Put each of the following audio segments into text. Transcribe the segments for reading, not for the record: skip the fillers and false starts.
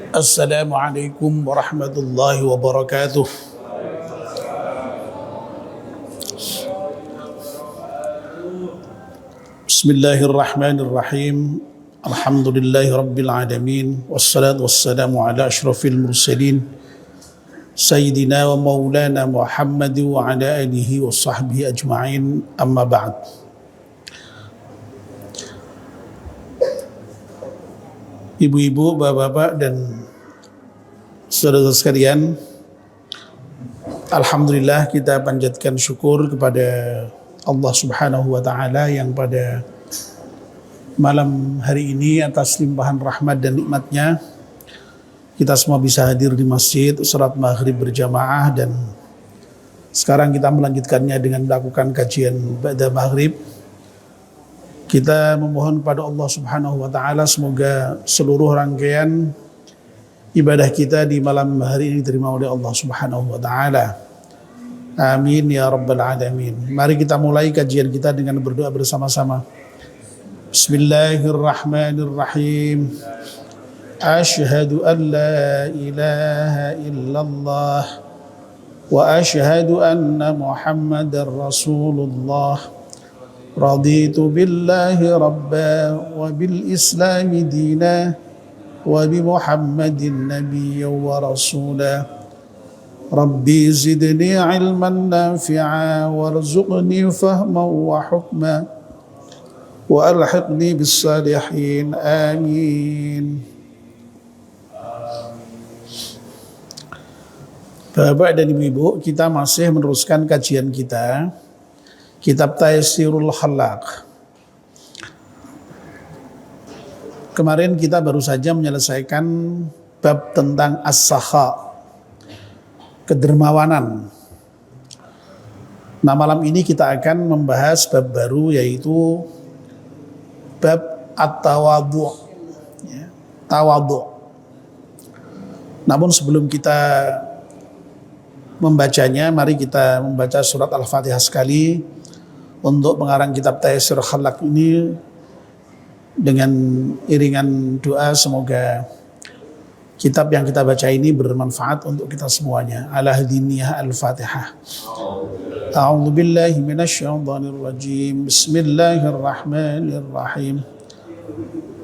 Assalamualaikum warahmatullahi wabarakatuh. Bismillahirrahmanirrahim. Alhamdulillahi rabbil alamin. Wassalatu wassalamu ala asyrafil mursalin Sayyidina wa maulana Muhammad wa ala alihi wa sahbihi ajma'in. Amma ba'd. Ibu-ibu, bapak-bapak, dan saudara sekalian, alhamdulillah kita panjatkan syukur kepada Allah Subhanahu wa taala yang pada malam hari ini atas limpahan rahmat dan nikmatnya kita semua bisa hadir di masjid salat maghrib berjamaah, dan sekarang kita melanjutkannya dengan melakukan kajian ba'da maghrib. Kita memohon kepada Allah Subhanahu wa taala semoga seluruh rangkaian ibadah kita di malam hari ini diterima oleh Allah Subhanahu wa taala. Amin ya rabbal alamin. Mari kita mulai kajian kita dengan berdoa bersama-sama. Bismillahirrahmanirrahim. Asyhadu an la ilaha illallah wa asyhadu anna Muhammadar Rasulullah. Raditu billahi rabba wa bil islami dina wa bi Muhammadin nabiyya wa rasula. Rabbi zidni ilman nafi'a warzuqni fahman wa hukma wa alhiqni bis salihin. Amin. Bapak dan Ibu, kita masih meneruskan kajian kita Kitab Taysirul Khalaq. Kemarin kita baru saja menyelesaikan bab tentang as-sakha, kedermawanan. Nah, malam ini kita akan membahas bab baru, yaitu bab at-tawadhu', ya, tawadhu'. Namun sebelum kita membacanya, mari kita membaca surat Al-Fatihah sekali untuk pengarang kitab Taysirul Khalaq ini dengan iringan doa. Semoga kitab yang kita baca ini bermanfaat untuk kita semuanya. Ala hadiniyah Al-Fatihah. A'udzu billahi minasyaitonir rajim. Bismillahirrahmanirrahim.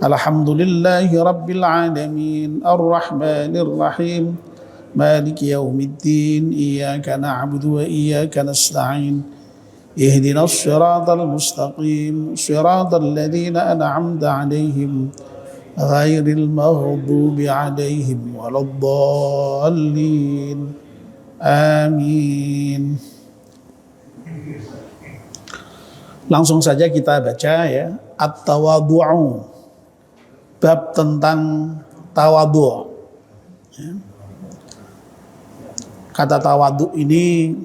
Alhamdulillahi rabbil alamin. Arrahmanir rahim. Maliki yaumiddin. Iyyaka na'budu wa iyyaka nasta'in. اهدنا الصراط المستقيم صراط الذين أنعمت عليهم غير المغضوب عليهم ولا الضالين آمين. Langsung saja kita baca ya, at-tawadhu'u, bab tentang tawadhu'. Ya. Kata tawadhu' ini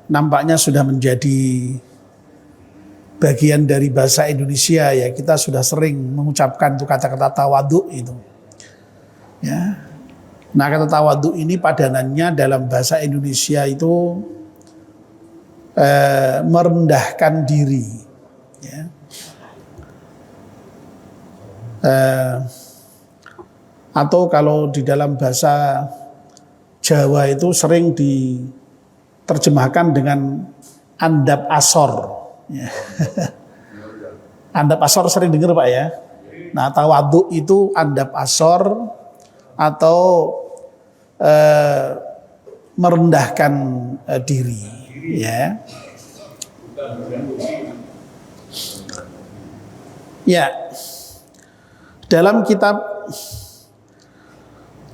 nampaknya sudah menjadi bagian dari bahasa Indonesia ya. Kita sudah sering mengucapkan tuh kata-kata tawadhu itu. Ya. Nah, kata tawadhu ini padanannya dalam bahasa Indonesia itu merendahkan diri. Ya. Atau kalau di dalam bahasa Jawa itu sering diterjemahkan dengan andap asor. Ya. Andap asor sering dengar Pak ya. Nah, tawadhu itu andap asor atau merendahkan diri. Ya. Ya. Dalam kitab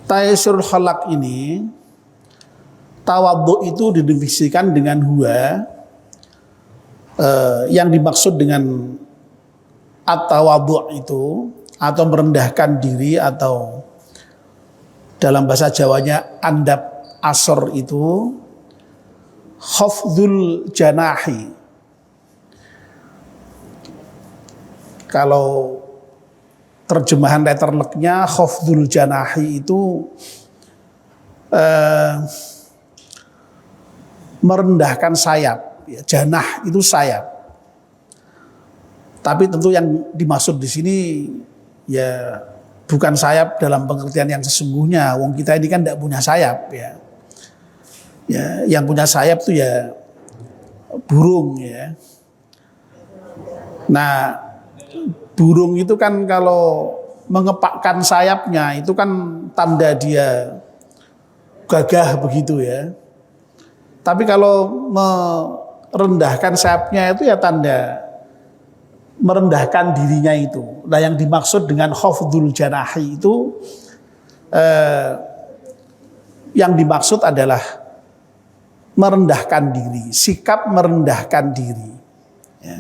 Taysirul Khalaq ini, tawadhu itu didefinisikan dengan huwa, yang dimaksud dengan at-tawadhu itu atau merendahkan diri, atau dalam bahasa Jawanya andap asor itu khafdhul janahi. Kalau terjemahan letterleknya khafdhul janahi itu merendahkan sayap, ya, janah itu sayap. Tapi tentu yang dimaksud di sini ya bukan sayap dalam pengertian yang sesungguhnya. Wong kita ini kan tidak punya sayap ya. Ya, yang punya sayap tuh ya burung ya. Nah, burung itu kan kalau mengepakkan sayapnya itu kan tanda dia gagah begitu ya. Tapi kalau merendahkan sayapnya itu ya tanda merendahkan dirinya itu. Nah, yang dimaksud dengan khafdul janahi itu yang dimaksud adalah merendahkan diri, sikap merendahkan diri ya.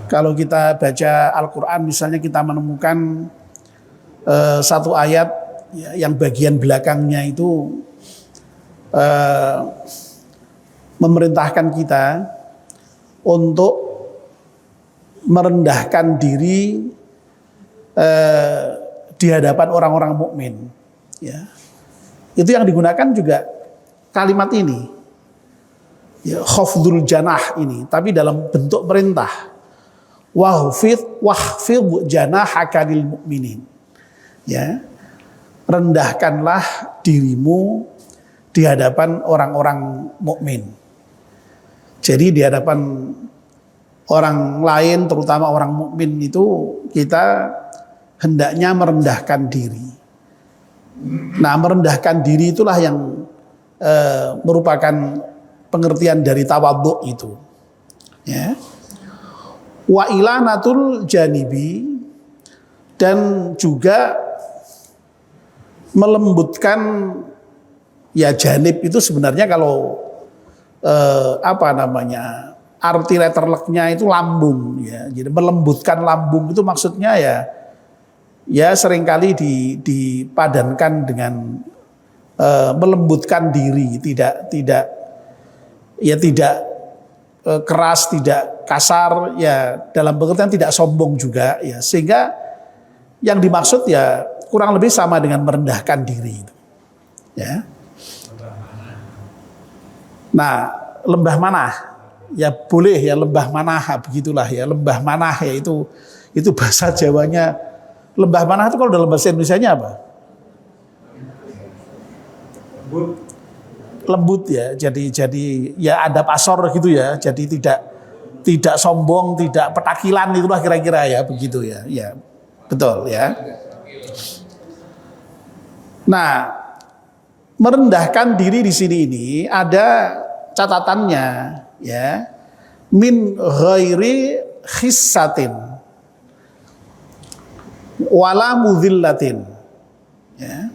Kalau kita baca Al-Quran misalnya kita menemukan satu ayat ya, yang bagian belakangnya itu memerintahkan kita untuk merendahkan diri di hadapan orang-orang mukmin ya. Itu yang digunakan juga kalimat ini ya, khafdul janah ini, tapi dalam bentuk perintah. Wahfid janahaka lil mu'minin. Ya. Rendahkanlah dirimu di hadapan orang-orang mukmin. Jadi di hadapan orang lain terutama orang mukmin itu kita hendaknya merendahkan diri. Nah, merendahkan diri itulah yang merupakan pengertian dari tawadhu itu. Ya. Wa ilanatul janibi, dan juga melembutkan ya janib itu sebenarnya kalau arti letterleknya itu lambung ya. Jadi melembutkan lambung itu maksudnya ya seringkali dipadankan dengan melembutkan diri, tidak keras, tidak kasar ya, dalam pengertian tidak sombong juga ya, sehingga yang dimaksud ya kurang lebih sama dengan merendahkan diri itu ya. Nah, lembah manah ya boleh ya, lembah manah begitulah ya, lembah manah ya itu bahasa Jawanya. Lembah manah itu kalau dalam bahasa Indonesianya apa? Lembut ya, jadi ya ada pasor gitu ya, jadi tidak sombong, tidak petakilan, itulah kira-kira ya begitu ya, ya betul ya. Nah, merendahkan diri di sini ini ada catatannya ya, min ghairi khissatin wala mudhillatin ya.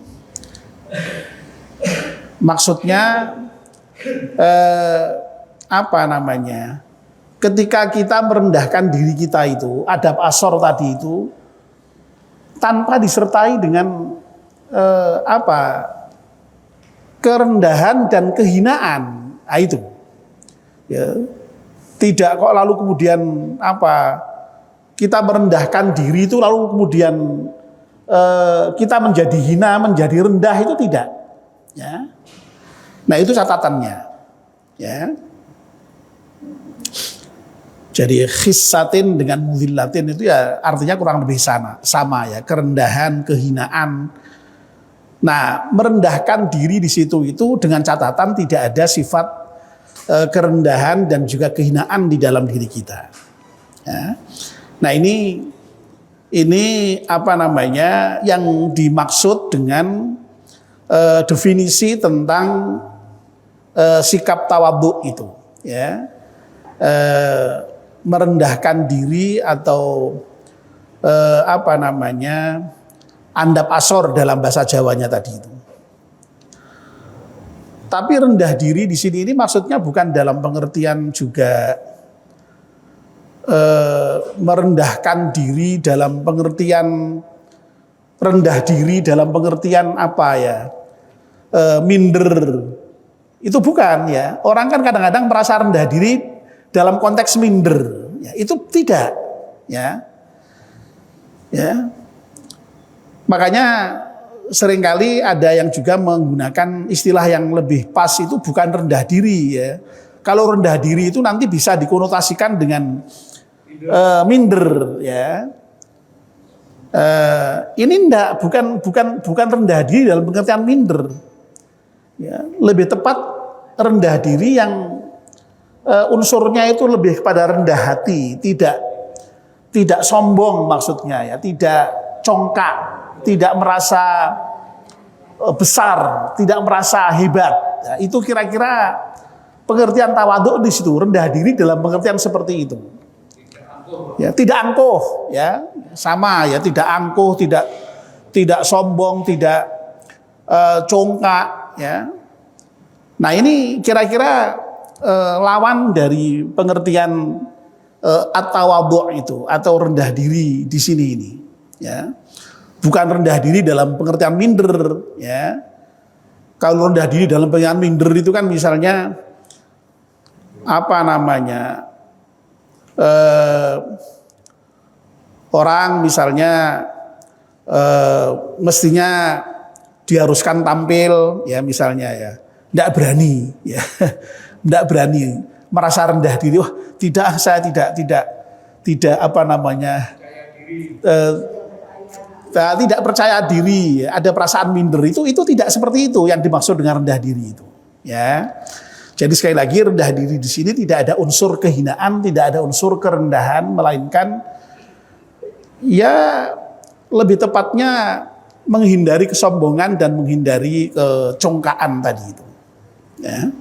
Maksudnya ketika kita merendahkan diri kita itu, adab asor tadi itu tanpa disertai dengan kerendahan dan kehinaan, itu ya. Tidak kok lalu kemudian kita merendahkan diri itu lalu kemudian kita menjadi hina, menjadi rendah, itu tidak ya. Nah, itu catatannya ya. Jadi khissatin dengan mudhillatin itu ya artinya kurang lebih sama ya, kerendahan, kehinaan. Nah, merendahkan diri di situ itu dengan catatan tidak ada sifat kerendahan dan juga kehinaan di dalam diri kita ya. Nah, ini yang dimaksud dengan definisi tentang sikap tawadhu itu ya, merendahkan diri atau andap asor dalam bahasa Jawanya tadi itu. Tapi rendah diri di sini ini maksudnya bukan dalam pengertian juga merendahkan diri dalam pengertian rendah diri dalam pengertian minder. Itu bukan ya. Orang kan kadang-kadang merasa rendah diri dalam konteks minder. Ya, itu tidak. Ya. Ya. Makanya seringkali ada yang juga menggunakan istilah yang lebih pas itu bukan rendah diri ya. Kalau rendah diri itu nanti bisa dikonotasikan dengan minder ya. Ini bukan rendah diri dalam pengertian minder. Ya, lebih tepat rendah diri yang unsurnya itu lebih kepada rendah hati, tidak sombong maksudnya ya, tidak congkak, tidak merasa besar, tidak merasa hebat. Ya, itu kira-kira pengertian tawadhu di situ, rendah diri dalam pengertian seperti itu. Ya, tidak angkuh, ya sama ya, tidak angkuh, tidak sombong, tidak congkak, ya. Nah ini kira-kira lawan dari pengertian at-tawadhu itu atau rendah diri di sini ini, ya. Bukan rendah diri dalam pengertian minder, ya. Kalau rendah diri dalam pengertian minder itu kan misalnya apa namanya? Orang misalnya mestinya diharuskan tampil ya misalnya ya, tidak berani ya, tidak berani, merasa rendah diri, wah tidak, saya tidak apa namanya, tidak percaya diri, ada perasaan minder, itu tidak seperti itu yang dimaksud dengan rendah diri itu ya. Jadi sekali lagi rendah diri di sini tidak ada unsur kehinaan, tidak ada unsur kerendahan, melainkan ya lebih tepatnya menghindari kesombongan dan menghindari kecongkaan tadi itu. Ya.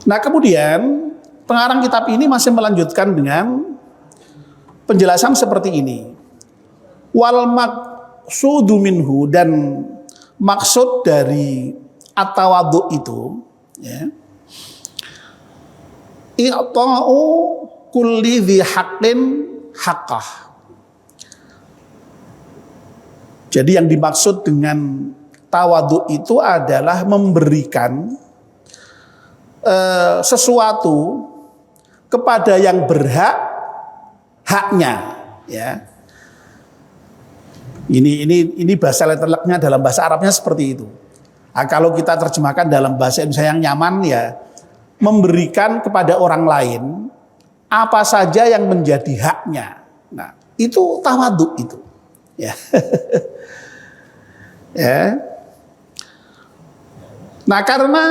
Nah kemudian pengarang kitab ini masih melanjutkan dengan penjelasan seperti ini. Wal maqsudu minhu, dan maksud dari at-tawadhu itu ya, i'ta'u kulli dhi haqqin haqqah. Jadi yang dimaksud dengan tawadhu itu adalah memberikan sesuatu kepada yang berhak haknya ya. Ini bahasa letterleknya dalam bahasa Arabnya seperti itu. Nah, kalau kita terjemahkan dalam bahasa Indonesia yang nyaman ya, memberikan kepada orang lain apa saja yang menjadi haknya. Nah, itu tawadhu itu. Ya. Ya. Nah, karena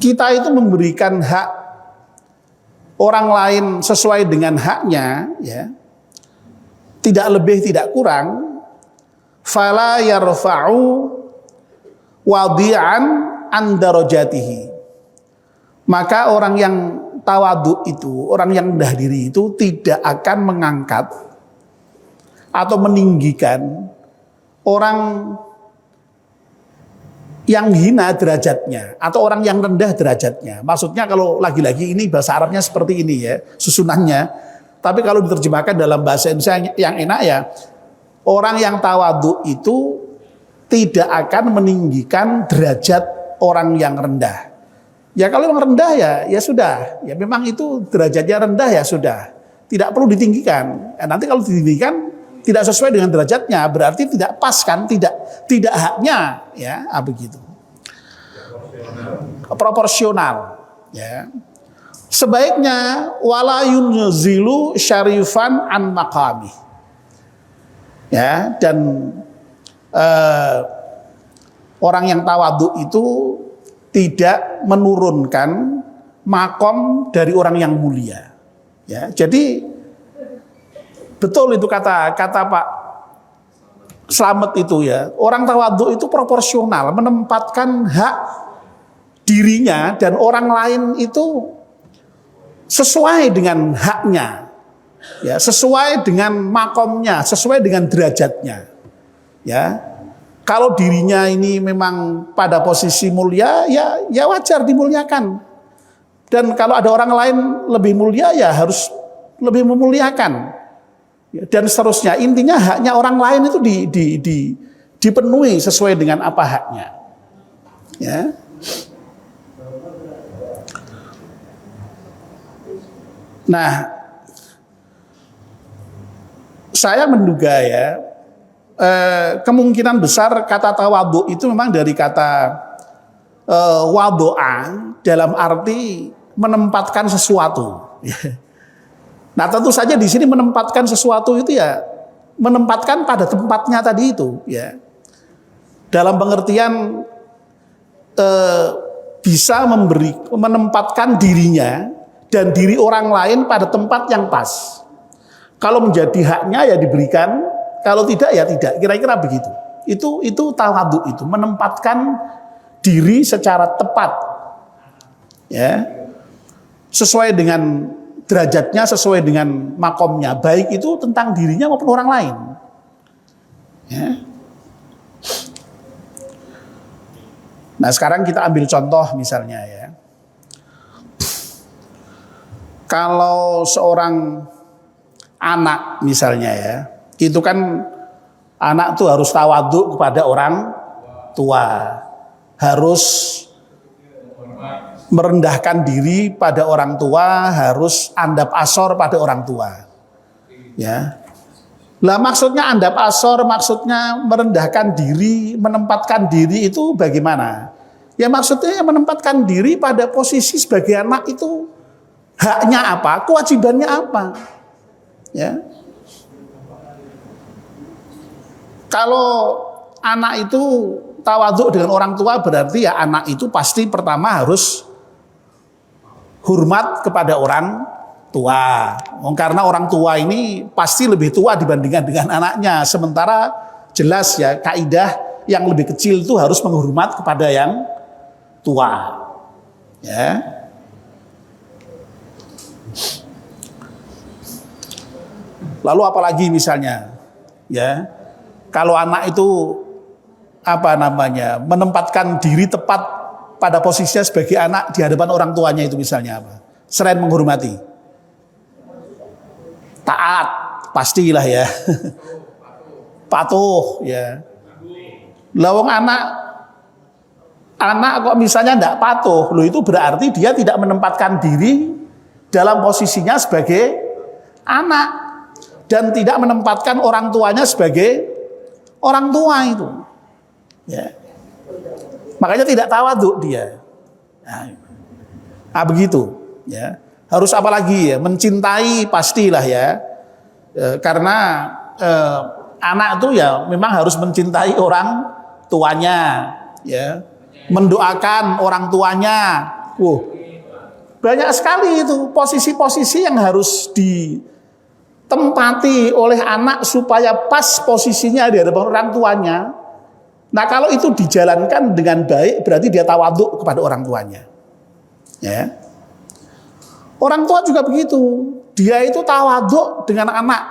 kita itu memberikan hak orang lain sesuai dengan haknya, ya, tidak lebih tidak kurang, fala yarfa'u wadi'an an darajatihi. Maka orang yang tawadhu itu, orang yang rendah diri itu tidak akan mengangkat atau meninggikan orang yang hina derajatnya atau orang yang rendah derajatnya. Maksudnya kalau lagi-lagi ini bahasa Arabnya seperti ini ya, susunannya. Tapi kalau diterjemahkan dalam bahasa Indonesia yang enak ya, orang yang tawadhu itu tidak akan meninggikan derajat orang yang rendah. Ya kalau yang rendah ya sudah, ya memang itu derajatnya rendah ya sudah, tidak perlu ditinggikan. Nanti kalau ditinggikan tidak sesuai dengan derajatnya, berarti tidak pas kan, tidak haknya, ya begitu. Proporsional, ya. Sebaiknya wala yunzilu syarifan an maqami. Ya, dan orang yang tawadhu itu tidak menurunkan makom dari orang yang mulia. Ya, jadi betul itu kata Pak Slamet itu ya. Orang tawadhu itu proporsional, menempatkan hak dirinya dan orang lain itu sesuai dengan haknya. Ya, sesuai dengan makomnya, sesuai dengan derajatnya. Ya. Kalau dirinya ini memang pada posisi mulia, ya wajar dimuliakan. Dan kalau ada orang lain lebih mulia, ya harus lebih memuliakan. Dan seterusnya. Intinya haknya orang lain itu dipenuhi sesuai dengan apa haknya. Ya. Nah, saya menduga ya, kemungkinan besar kata tawadhu itu memang dari kata wadu'a dalam arti menempatkan sesuatu. Nah, tentu saja di sini menempatkan sesuatu itu ya menempatkan pada tempatnya tadi itu, ya. Dalam pengertian bisa menempatkan dirinya dan diri orang lain pada tempat yang pas. Kalau menjadi haknya ya diberikan, kalau tidak ya tidak. Kira-kira begitu. Itu tawadhu, itu menempatkan diri secara tepat, ya, sesuai dengan derajatnya, sesuai dengan makomnya, baik itu tentang dirinya maupun orang lain, ya. Nah, sekarang kita ambil contoh misalnya, ya, kalau seorang anak misalnya, ya, itu kan anak tuh harus tawadhu kepada orang tua, harus merendahkan diri pada orang tua, harus andap asor pada orang tua, ya. Lah maksudnya andap asor, maksudnya merendahkan diri, menempatkan diri itu bagaimana? Ya maksudnya menempatkan diri pada posisi sebagai anak itu haknya apa, kewajibannya apa, ya. Kalau anak itu tawadhu dengan orang tua, berarti ya anak itu pasti pertama harus hormat kepada orang tua. Karena orang tua ini pasti lebih tua dibandingkan dengan anaknya. Sementara jelas ya kaidah yang lebih kecil itu harus menghormat kepada yang tua. Ya. Lalu apalagi misalnya, ya, kalau anak itu menempatkan diri tepat pada posisinya sebagai anak di hadapan orang tuanya, itu misalnya apa? Selain menghormati, taat, pastilah ya. Patuh, ya. Lawang anak kok misalnya tidak patuh, loh itu berarti dia tidak menempatkan diri dalam posisinya sebagai anak dan tidak menempatkan orang tuanya sebagai orang tua itu, ya. Makanya tidak tawadhu dia. Nah, begitu, ya. Harus apa lagi ya? Mencintai pastilah ya. Karena anak itu ya memang harus mencintai orang tuanya, ya. Mendoakan orang tuanya. Banyak sekali itu posisi-posisi yang harus ditempati oleh anak supaya pas posisinya di hadapan orang tuanya. Nah, kalau itu dijalankan dengan baik, berarti dia tawadhu kepada orang tuanya, ya. Orang tua juga begitu, dia itu tawadhu dengan anak.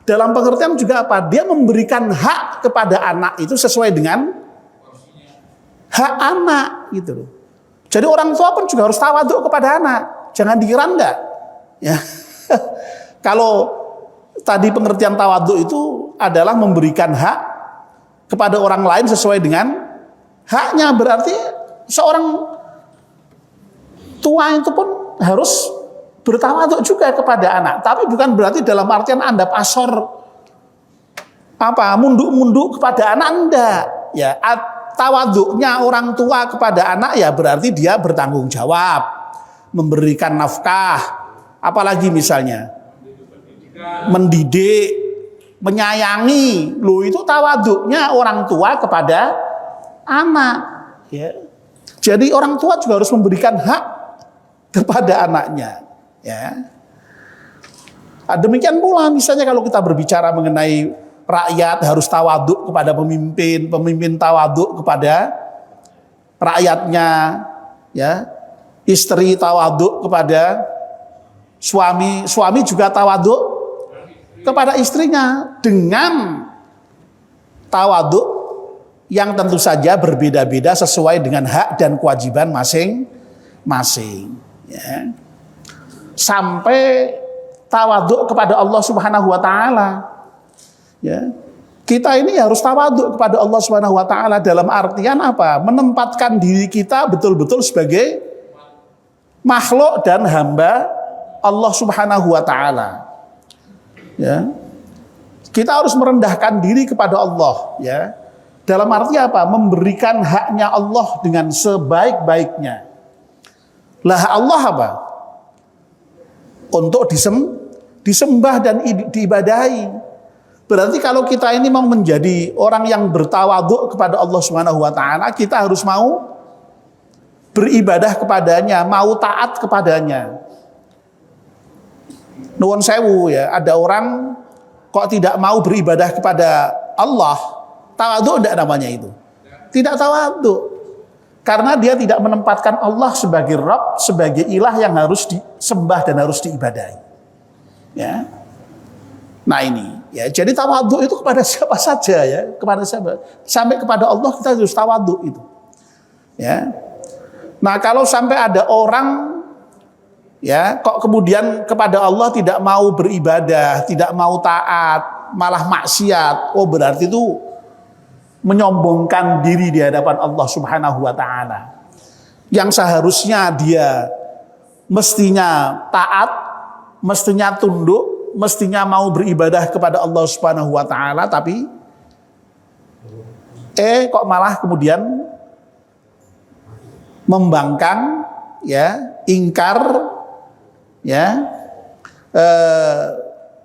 Dalam pengertian juga apa? Dia memberikan hak kepada anak itu sesuai dengan hak anak, gitu loh. Jadi orang tua pun juga harus tawadhu kepada anak. Jangan dikira enggak, ya. Kalau tadi pengertian tawadhu itu adalah memberikan hak kepada orang lain sesuai dengan haknya, berarti seorang tua itu pun harus bertawadhu juga kepada anak. Tapi bukan berarti dalam artian andap asor munduk-munduk kepada anak, enggak, ya. Tawadhunya orang tua kepada anak ya berarti dia bertanggung jawab, memberikan nafkah, apalagi misalnya mendidik, menyayangi. Loh itu tawadhunya orang tua kepada anak, ya. Jadi orang tua juga harus memberikan hak kepada anaknya, ya. Demikian pula misalnya kalau kita berbicara mengenai rakyat, harus tawadhu kepada pemimpin, pemimpin tawadhu kepada rakyatnya, ya. Istri tawadhu kepada suami, suami juga tawadhu kepada istrinya dengan tawadhu yang tentu saja berbeda-beda sesuai dengan hak dan kewajiban masing-masing, ya. Sampai tawadhu kepada Allah Subhanahu wa taala, ya. Kita ini harus tawadhu kepada Allah Subhanahu wa taala dalam artian apa? Menempatkan diri kita betul-betul sebagai makhluk dan hamba Allah Subhanahu wa taala. Ya. Kita harus merendahkan diri kepada Allah, ya. Dalam arti apa? Memberikan haknya Allah dengan sebaik-baiknya. Lah hak Allah apa? Untuk disembah dan diibadahi. Berarti kalau kita ini mau menjadi orang yang bertawadhu kepada Allah Subhanahu wa taala, kita harus mau beribadah kepadanya, mau taat kepadanya. Nuwun sewu ya, ada orang kok tidak mau beribadah kepada Allah, tawadhu enggak namanya itu? Tidak tawadhu. Karena dia tidak menempatkan Allah sebagai Rabb, sebagai ilah yang harus disembah dan harus diibadahi. Ya. Nah ini, ya jadi tawadhu itu kepada siapa saja ya, kepada siapa? Sampai kepada Allah kita harus tawadhu itu. Ya. Nah, kalau sampai ada orang ya kok kemudian kepada Allah tidak mau beribadah, tidak mau taat, malah maksiat, oh berarti itu menyombongkan diri di hadapan Allah Subhanahu wa taala. Yang seharusnya dia mestinya taat, mestinya tunduk, mestinya mau beribadah kepada Allah Subhanahu wa taala, tapi kok malah kemudian membangkang ya, ingkar ya,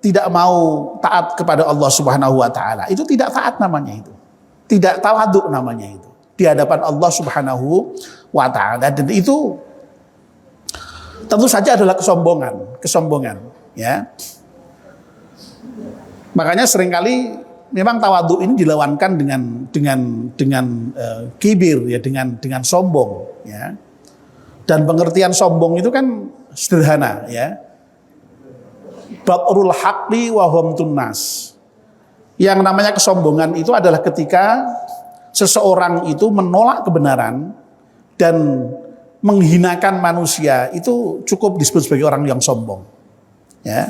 tidak mau taat kepada Allah Subhanahu wa taala. Itu tidak taat namanya itu. Tidak tawadhu namanya itu di hadapan Allah Subhanahu wa taala, dan itu tentu saja adalah kesombongan ya. Makanya seringkali memang tawadhu ini dilawankan dengan kibir ya, dengan sombong ya. Dan pengertian sombong itu kan sederhana ya. Batrul haqqi wa humtun nas. Yang namanya kesombongan itu adalah ketika seseorang itu menolak kebenaran dan menghinakan manusia, itu cukup disebut sebagai orang yang sombong. Ya.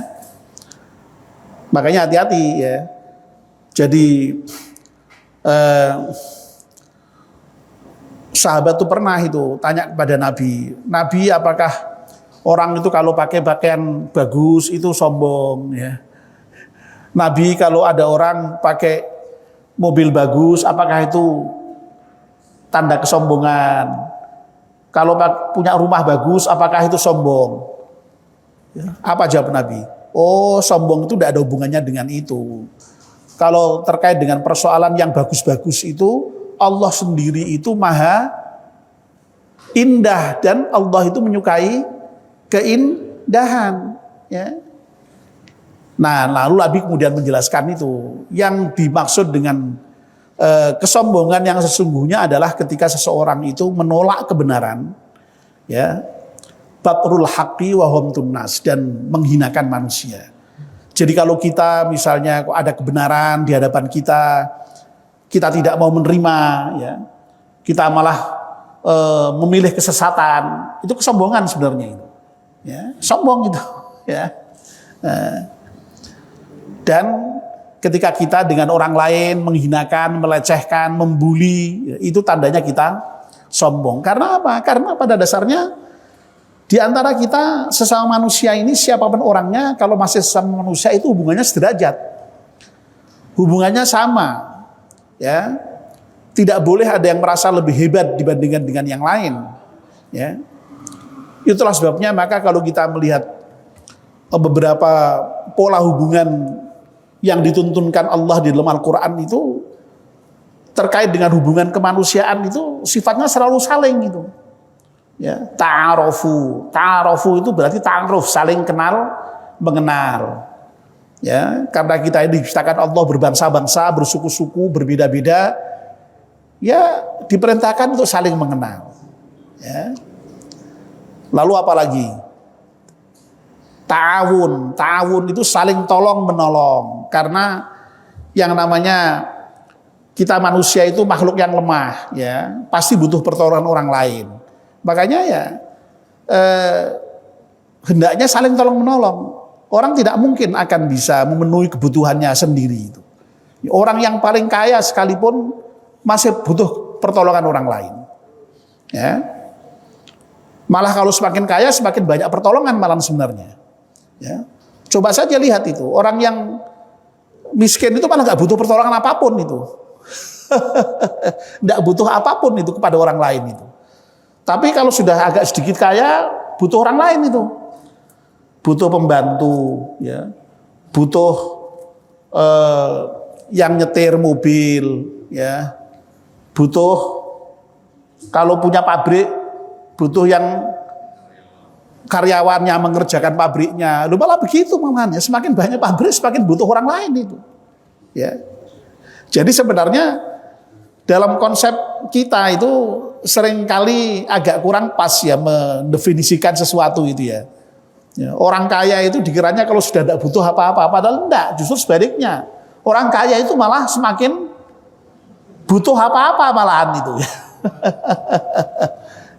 Makanya hati-hati ya. Jadi sahabat itu pernah itu tanya kepada Nabi, Nabi apakah orang itu kalau pakai pakaian bagus itu sombong ya? Nabi kalau ada orang pakai mobil bagus, apakah itu tanda kesombongan? Kalau punya rumah bagus, apakah itu sombong? Ya, apa jawab Nabi? Oh, sombong itu tidak ada hubungannya dengan itu. Kalau terkait dengan persoalan yang bagus-bagus itu, Allah sendiri itu maha indah dan Allah itu menyukai keindahan. Ya. Nah, lalu Nabi kemudian menjelaskan itu. Yang dimaksud dengan kesombongan yang sesungguhnya adalah ketika seseorang itu menolak kebenaran, ya, batrul haqqi wa humtun nas, dan menghinakan manusia. Jadi kalau kita misalnya kok ada kebenaran di hadapan kita, kita tidak mau menerima, ya, kita malah memilih kesesatan, itu kesombongan sebenarnya itu. Ya, sombong itu, ya. Dan ketika kita dengan orang lain menghinakan, melecehkan, membuli, itu tandanya kita sombong. Karena apa? Karena pada dasarnya di antara kita sesama manusia ini, siapapun orangnya, kalau masih sesama manusia itu hubungannya sederajat. Hubungannya sama. Ya. Tidak boleh ada yang merasa lebih hebat dibandingkan dengan yang lain. Ya. Itulah sebabnya maka kalau kita melihat beberapa pola hubungan yang dituntunkan Allah di dalam Al-Quran itu terkait dengan hubungan kemanusiaan itu sifatnya selalu saling gitu. Ya, ta'arofu itu berarti ta'aruf, saling kenal mengenal. Ya, karena kita ini diciptakan Allah berbangsa-bangsa, bersuku-suku, berbeda-beda, ya diperintahkan untuk saling mengenal. Ya. Lalu apa lagi? Ta'awun itu saling tolong menolong, karena yang namanya kita manusia itu makhluk yang lemah, ya pasti butuh pertolongan orang lain. Makanya ya hendaknya saling tolong menolong. Orang tidak mungkin akan bisa memenuhi kebutuhannya sendiri itu. Orang yang paling kaya sekalipun masih butuh pertolongan orang lain. Ya. Malah kalau semakin kaya semakin banyak pertolongan malah sebenarnya. Ya. Coba saja lihat itu, orang yang miskin itu malah nggak butuh pertolongan apapun itu, nggak butuh apapun itu kepada orang lain itu. Tapi kalau sudah agak sedikit kaya, butuh orang lain itu, butuh pembantu, ya, butuh yang nyetir mobil, ya, butuh kalau punya pabrik, butuh yang karyawannya mengerjakan pabriknya. Lu malah begitu mamanya, semakin banyak pabrik semakin butuh orang lain itu. Ya. Jadi sebenarnya dalam konsep kita itu seringkali agak kurang pas ya mendefinisikan sesuatu itu ya. Ya, orang kaya itu dikiranya kalau sudah tidak butuh apa-apa, padahal enggak, justru sebaliknya. Orang kaya itu malah semakin butuh apa-apa malahan itu.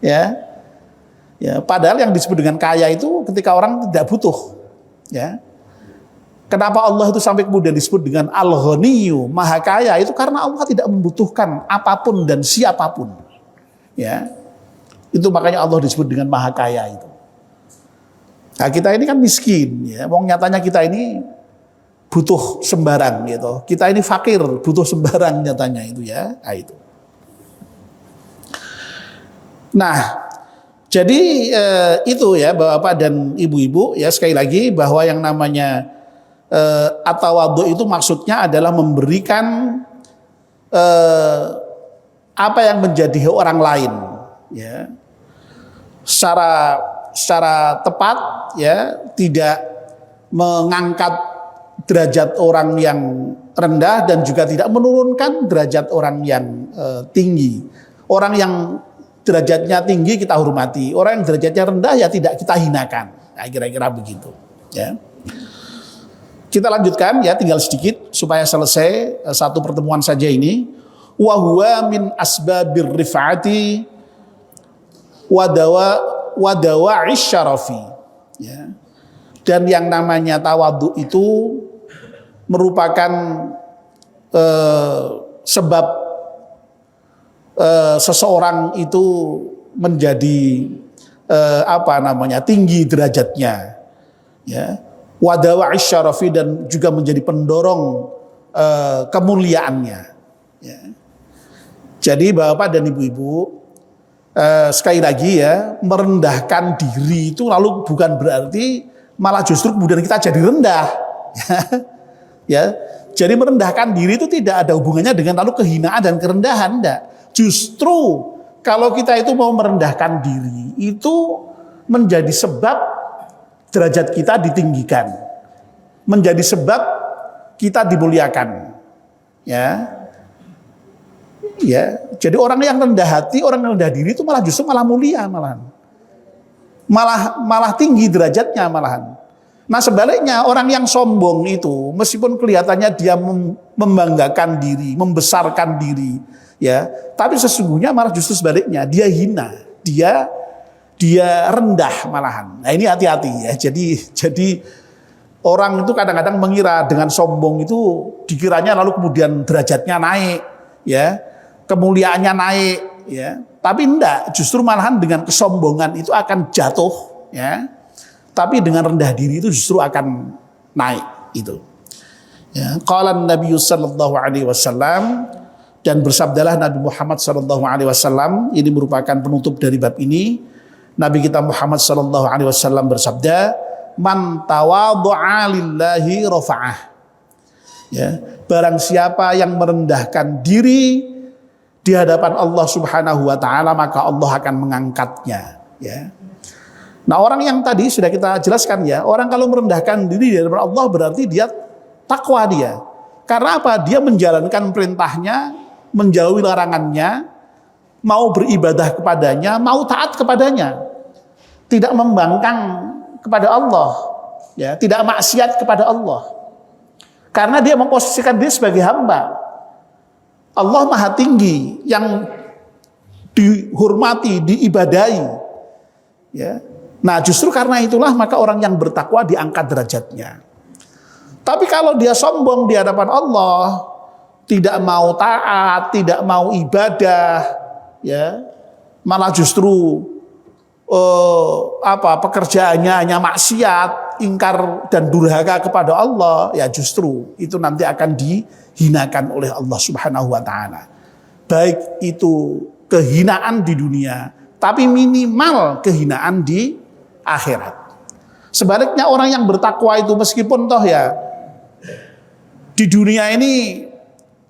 Ya. Ya, padahal yang disebut dengan kaya itu ketika orang tidak butuh. Ya. Kenapa Allah itu sampai kemudian disebut dengan Al-Ghaniyyu, Maha Kaya, itu karena Allah tidak membutuhkan apapun dan siapapun. Ya. Itu makanya Allah disebut dengan Maha Kaya itu. Nah, kita ini kan miskin, ya. Wong nyatanya kita ini butuh sembarang gitu. Kita ini fakir, butuh sembarang nyatanya itu ya. Nah, itu. Nah, jadi itu ya Bapak dan Ibu-ibu ya, sekali lagi bahwa yang namanya at-tawadhu itu maksudnya adalah memberikan apa yang menjadi hak orang lain ya. Secara tepat ya, tidak mengangkat derajat orang yang rendah dan juga tidak menurunkan derajat orang yang tinggi. Orang yang derajatnya tinggi kita hormati, orang yang derajatnya rendah ya tidak kita hinakan. Nah, kira-kira begitu. Ya. Kita lanjutkan ya, tinggal sedikit supaya selesai satu pertemuan saja ini. Wa huwa min asbabir rif'ati wa dawa'is syarafi. Ya. Dan yang namanya tawadhu itu merupakan sebab seseorang itu menjadi tinggi derajatnya, ya, wadawa'is syarafi, dan juga menjadi pendorong kemuliaannya. Ya. Jadi Bapak dan Ibu-ibu, sekali lagi ya, merendahkan diri itu lalu bukan berarti malah justru kemudian kita jadi rendah. Ya, jadi merendahkan diri itu tidak ada hubungannya dengan lalu kehinaan dan kerendahan, enggak. Justru kalau kita itu mau merendahkan diri itu menjadi sebab derajat kita ditinggikan, menjadi sebab kita dimuliakan. Ya, ya. Jadi orang yang rendah hati, orang yang rendah diri itu malah justru malah mulia, malah tinggi derajatnya malahan. Nah sebaliknya orang yang sombong itu meskipun kelihatannya dia membanggakan diri, membesarkan diri, ya, tapi sesungguhnya malah justru sebaliknya, dia hina, dia rendah malahan. Nah ini hati-hati ya. Jadi orang itu kadang-kadang mengira dengan sombong itu dikiranya lalu kemudian derajatnya naik, ya, kemuliaannya naik, ya. Tapi enggak, justru malahan dengan kesombongan itu akan jatuh, ya. Tapi dengan rendah diri itu justru akan naik itu. Ya, qala Nabi sallallahu alaihi wasallam, dan bersabdalah Nabi Muhammad sallallahu alaihi wasallam, ini merupakan penutup dari bab ini. Nabi kita Muhammad sallallahu alaihi wasallam bersabda, "Man tawadhu'a lillahi rafa'ah." Ya, barang siapa yang merendahkan diri di hadapan Allah Subhanahu wa taala, maka Allah akan mengangkatnya, ya. Nah, orang yang tadi sudah kita jelaskan ya, orang kalau merendahkan diri di hadapan Allah berarti dia takwa dia. Karena apa? Dia menjalankan perintahnya, menjauhi larangannya, mau beribadah kepadanya, mau taat kepadanya. Tidak membangkang kepada Allah, ya, tidak maksiat kepada Allah. Karena dia memposisikan diri sebagai hamba. Allah Maha Tinggi yang dihormati, diibadahi. Ya. Nah, justru karena itulah maka orang yang bertakwa diangkat derajatnya. Tapi kalau dia sombong di hadapan Allah, tidak mau taat, tidak mau ibadah, ya, malah justru pekerjaannya hanya maksiat, ingkar dan durhaka kepada Allah, ya justru itu nanti akan dihinakan oleh Allah Subhanahu wa taala. Baik itu kehinaan di dunia, tapi minimal kehinaan di akhirat. Sebaliknya orang yang bertakwa itu meskipun toh ya Di dunia ini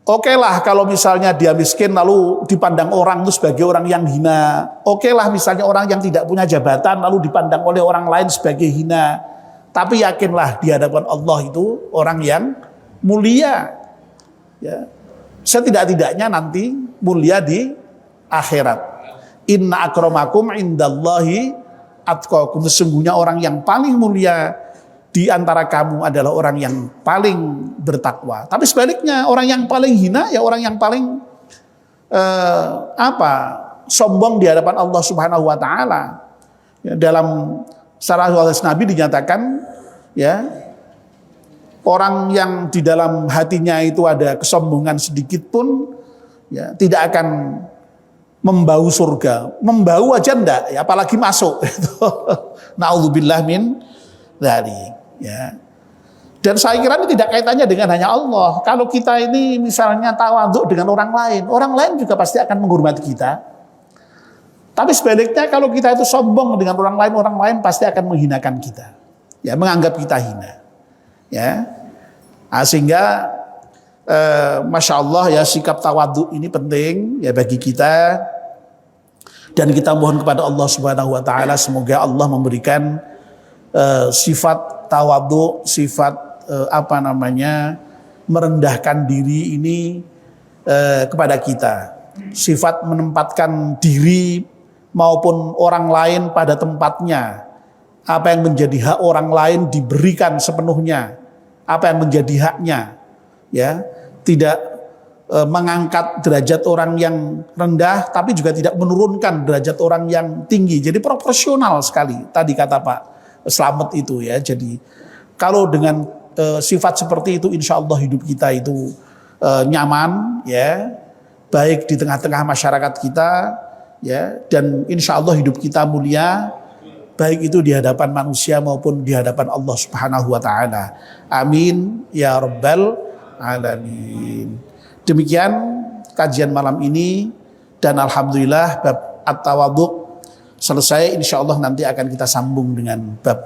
oke lah kalau misalnya dia miskin lalu dipandang orang itu sebagai orang yang hina. Oke lah misalnya orang yang tidak punya jabatan lalu dipandang oleh orang lain sebagai hina. Tapi yakinlah di hadapan Allah itu orang yang mulia. Ya. Setidak-tidaknya nanti mulia di akhirat. Inna akramakum indallahi atqakum. Sesungguhnya orang yang paling mulia di antara kamu adalah orang yang paling bertakwa. Tapi sebaliknya orang yang paling hina ya orang yang paling sombong di hadapan Allah Subhanahu wa taala. Ya, dalam secara hadis Nabi dinyatakan ya orang yang di dalam hatinya itu ada kesombongan sedikit pun ya tidak akan membau surga. Membau aja enggak ya apalagi masuk. Naudzubillah min dzalik ya. Dan saya kira ini tidak kaitannya dengan hanya Allah. Kalau kita ini misalnya tawadhu dengan orang lain juga pasti akan menghormati kita. Tapi sebaliknya kalau kita itu sombong dengan orang lain pasti akan menghinakan kita. Ya, menganggap kita hina. Ya. Nah, sehingga Masya Allah ya sikap tawadhu ini penting ya bagi kita. Dan kita mohon kepada Allah Subhanahu wa taala semoga Allah memberikan sifat tawadhu, sifat merendahkan diri ini kepada kita. Sifat menempatkan diri maupun orang lain pada tempatnya. Apa yang menjadi hak orang lain diberikan sepenuhnya. Apa yang menjadi haknya. Ya, tidak mengangkat derajat orang yang rendah, tapi juga tidak menurunkan derajat orang yang tinggi. Jadi proporsional sekali. Tadi kata Pak Slamet itu ya. Jadi kalau dengan sifat seperti itu, insya Allah hidup kita itu nyaman, ya, baik di tengah-tengah masyarakat kita. Ya, dan insya Allah hidup kita mulia, baik itu di hadapan manusia maupun di hadapan Allah Subhanahu wa taala. Amin ya rabbal alamin. Demikian kajian malam ini dan alhamdulillah bab at-tawadhu selesai. Insya Allah nanti akan kita sambung dengan bab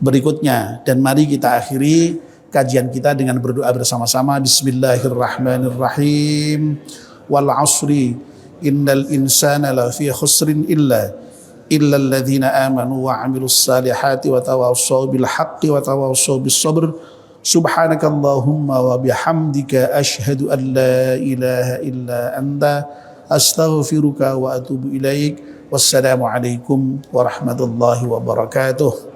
berikutnya dan mari kita akhiri kajian kita dengan berdoa bersama-sama. Bismillahirrahmanirrahim. Wal 'ashri innal insana lafi khusrin illa alladhina amanu wa 'amilus salihati wa tawassaw bil haqqi wa tawassaw bis sabr. Subhanakallahumma wa bihamdika asyhadu an la ilaha illa anta astaghfiruka wa atubu ilaik. Wassalamu alaikum warahmatullahi wabarakatuh.